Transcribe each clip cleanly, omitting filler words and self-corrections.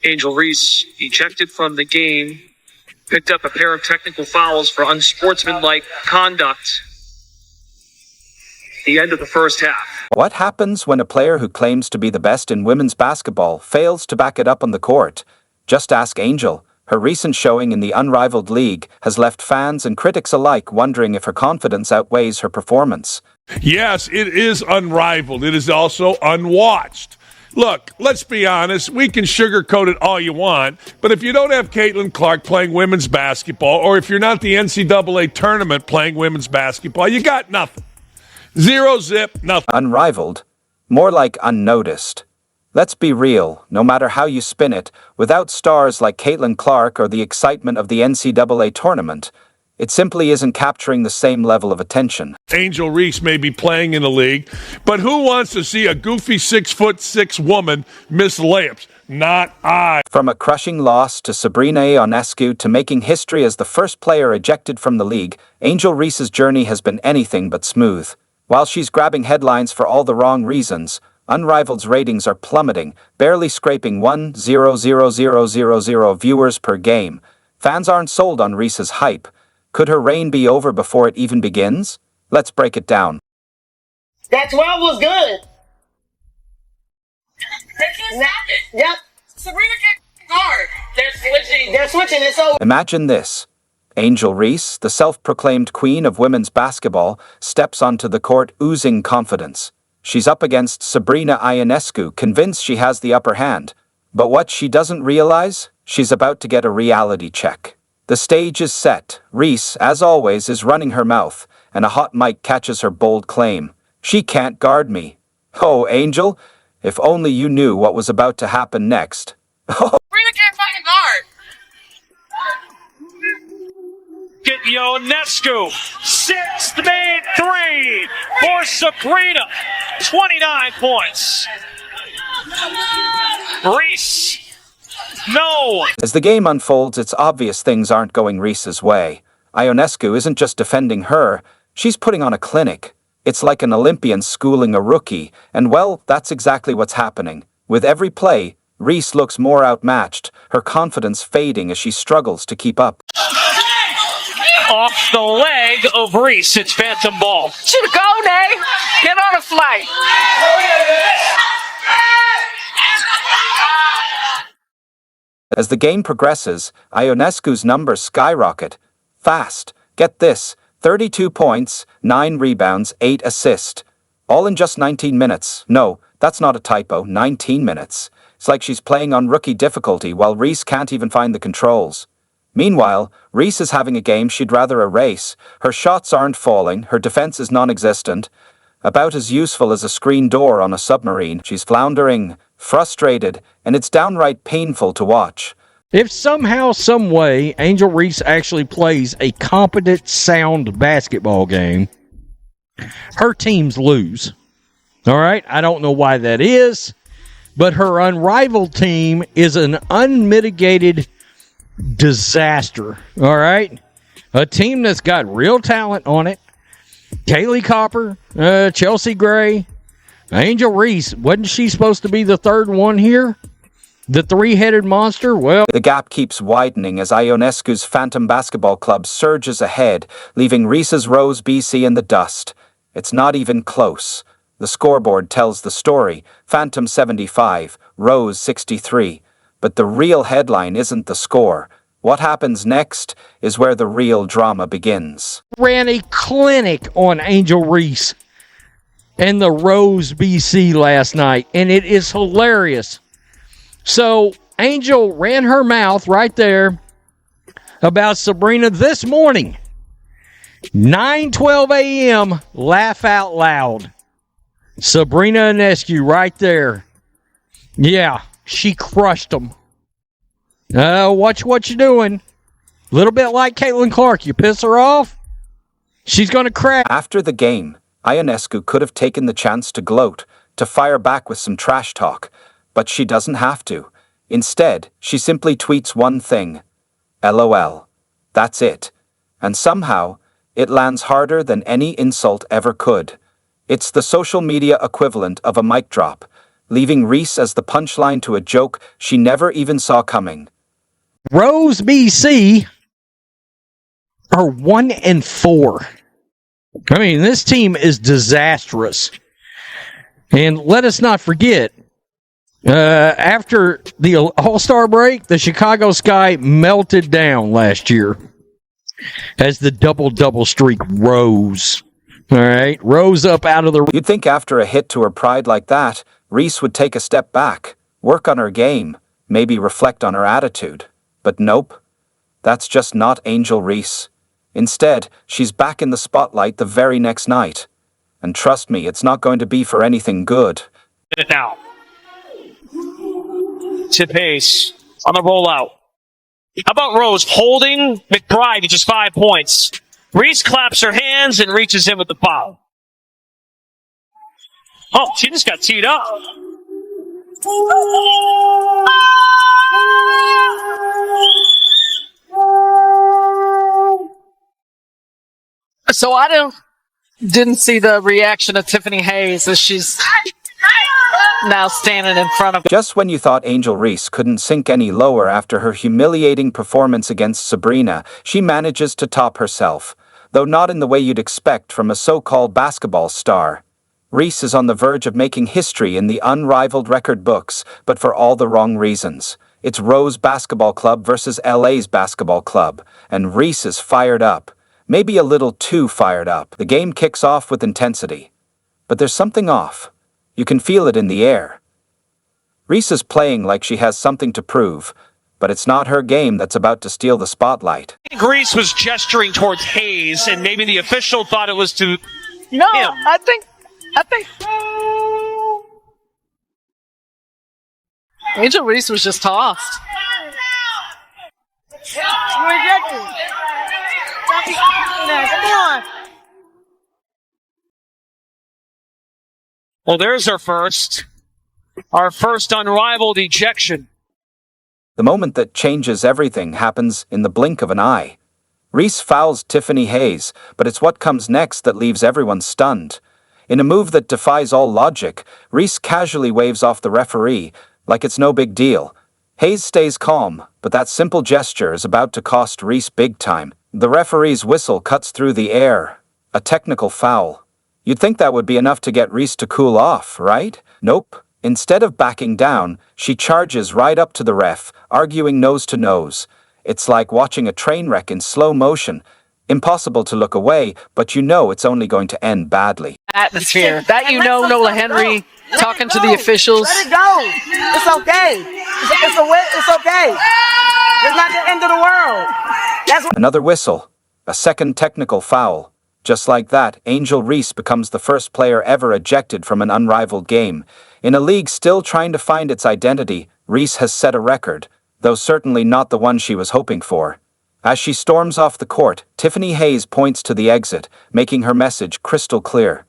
Angel Reese ejected from the game, picked up a pair of technical fouls for unsportsmanlike conduct. The end of the first half. What happens when a player who claims to be the best in women's basketball fails to back it up on the court? Just ask Angel. Her recent showing in the Unrivaled League has left fans and critics alike wondering if her confidence outweighs her performance. Yes, it is unrivaled. It is also unwatched. Look, let's be honest. We can sugarcoat it all you want, but if you don't have Caitlin Clark playing women's basketball, or if you're not the NCAA tournament playing women's basketball, you got nothing. Zero zip, nothing. Unrivaled? More like unnoticed. Let's be real, no matter how you spin it, without stars like Caitlin Clark or the excitement of the NCAA tournament, it simply isn't capturing the same level of attention. Angel Reese may be playing in the league, but who wants to see a goofy 6'6" woman miss layups? Not I. From a crushing loss to Sabrina Ionescu to making history as the first player ejected from the league, Angel Reese's journey has been anything but smooth. While she's grabbing headlines for all the wrong reasons, Unrivaled's ratings are plummeting, barely scraping 1,000,000 viewers per game. Fans aren't sold on Reese's hype. Could her reign be over before it even begins? Let's break it down. That 12 was good. Yep. Sabrina can't guard. They're switching it so. Imagine this. Angel Reese, the self-proclaimed queen of women's basketball, steps onto the court oozing confidence. She's up against Sabrina Ionescu, convinced she has the upper hand. But what she doesn't realize? She's about to get a reality check. The stage is set. Reese, as always, is running her mouth, and a hot mic catches her bold claim. She can't guard me. Oh, Angel, if only you knew what was about to happen next. Sabrina can't fucking guard. Get Ionescu. Sixth made three for Sabrina. 29 points. Reese. No. As the game unfolds, it's obvious things aren't going Reese's way. Ionescu isn't just defending her, she's putting on a clinic. It's like an Olympian schooling a rookie, and well, that's exactly what's happening. With every play, Reese looks more outmatched, her confidence fading as she struggles to keep up. Off the leg of Reese. It's phantom ball. Should go, Nay. Get on a flight. As the game progresses, Ionescu's numbers skyrocket. Fast. Get this, 32 points, 9 rebounds, 8 assists. All in just 19 minutes. No, that's not a typo, 19 minutes. It's like she's playing on rookie difficulty while Reese can't even find the controls. Meanwhile, Reese is having a game she'd rather erase. Her shots aren't falling, her defense is non-existent. About as useful as a screen door on a submarine, she's floundering, frustrated, and it's downright painful to watch. If somehow, some way, Angel Reese actually plays a competent, sound basketball game, her teams lose. All right? I don't know why that is, but her unrivaled team is an unmitigated disaster. All right? A team that's got real talent on it. Kaylee Copper, Chelsea Gray, Angel Reese. Wasn't she supposed to be the third one here? The three-headed monster? Well, the gap keeps widening as Ionescu's Phantom Basketball Club surges ahead, leaving Reese's Rose BC in the dust. It's not even close. The scoreboard tells the story. Phantom 75, Rose 63. But the real headline isn't the score. What happens next is where the real drama begins. Ran a clinic on Angel Reese and the Rose BC last night, and it is hilarious. So Angel ran her mouth right there about Sabrina this morning. 9:12 a.m., laugh out loud. Sabrina Ionescu right there. Yeah, she crushed them. Watch what you're doing. A little bit like Caitlin Clark. You piss her off, she's going to crack. After the game, Ionescu could have taken the chance to gloat, to fire back with some trash talk, but she doesn't have to. Instead, she simply tweets one thing. LOL. That's it. And somehow, it lands harder than any insult ever could. It's the social media equivalent of a mic drop. leaving Reese as the punchline to a joke she never even saw coming. Rose BC are 1-4. I mean, this team is disastrous. And let us not forget, after the All-Star break, the Chicago Sky melted down last year as the double-double streak rose. All right, rose up out of the... You'd think after a hit to her pride like that, Reese would take a step back, work on her game, maybe reflect on her attitude. But nope, that's just not Angel Reese. Instead, she's back in the spotlight the very next night. And trust me, it's not going to be for anything good. Now. To pace on the rollout. How about Rose holding McBride to just 5 points? Reese claps her hands and reaches in with the foul. Oh, she just got teed up. So I didn't see the reaction of Tiffany Hayes as she's now standing in front of... Just when you thought Angel Reese couldn't sink any lower after her humiliating performance against Sabrina, she manages to top herself, though not in the way you'd expect from a so-called basketball star. Reese is on the verge of making history in the Unrivaled record books, but for all the wrong reasons. It's Rose Basketball Club versus LA's Basketball Club, and Reese is fired up. Maybe a little too fired up. The game kicks off with intensity. But there's something off. You can feel it in the air. Reese is playing like she has something to prove, but it's not her game that's about to steal the spotlight. Reese was gesturing towards Hayes, and maybe the official thought it was to No, him. I think Angel Reese was just tossed. You're ejected. Come on. Well, there's our first unrivaled ejection. The moment that changes everything happens in the blink of an eye. Reese fouls Tiffany Hayes, but it's what comes next that leaves everyone stunned. In a move that defies all logic, Reese casually waves off the referee, like it's no big deal. Hayes stays calm, but that simple gesture is about to cost Reese big time. The referee's whistle cuts through the air. A technical foul. You'd think that would be enough to get Reese to cool off, right? Nope. Instead of backing down, she charges right up to the ref, arguing nose to nose. It's like watching a train wreck in slow motion. Impossible to look away, but you know it's only going to end badly. Atmosphere. That Nola Henry talking to the officials. Let it go. It's okay. It's okay. It's not the end of the world. That's what... Another whistle. A second technical foul. Just like that, Angel Reese becomes the first player ever ejected from an unrivaled game. In a league still trying to find its identity, Reese has set a record, though certainly not the one she was hoping for. As she storms off the court, Tiffany Hayes points to the exit, making her message crystal clear.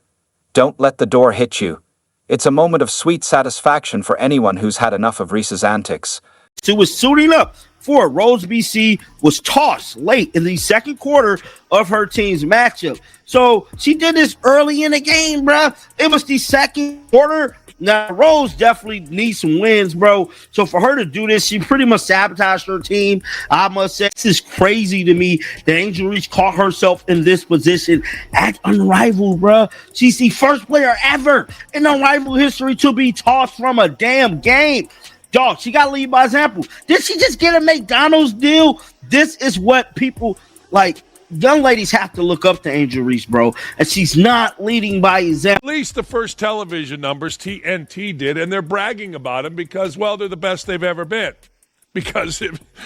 Don't let the door hit you. It's a moment of sweet satisfaction for anyone who's had enough of Reese's antics. She was suiting up for Rose BC was tossed late in the second quarter of her team's matchup. So she did this early in the game, bro. It was the second quarter. Now, Rose definitely needs some wins, bro. So for her to do this, she pretty much sabotaged her team. I must say, this is crazy to me that Angel Reese caught herself in this position at Unrivaled, bro. She's the first player ever in Unrivaled history to be tossed from a damn game. Dog, she got to lead by example. Did she just get a McDonald's deal? This is what people like. Young ladies have to look up to Angel Reese, bro, and she's not leading by example. At least the first television numbers TNT did, and they're bragging about them because, well, they're the best they've ever been. Because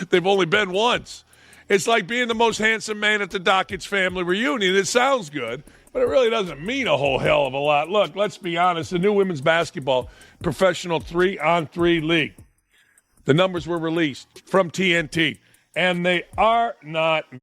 they've only been once. It's like being the most handsome man at the Dockett's family reunion. It sounds good, but it really doesn't mean a whole hell of a lot. Look, let's be honest. The new women's basketball professional 3-on-3 league. The numbers were released from TNT, and they are not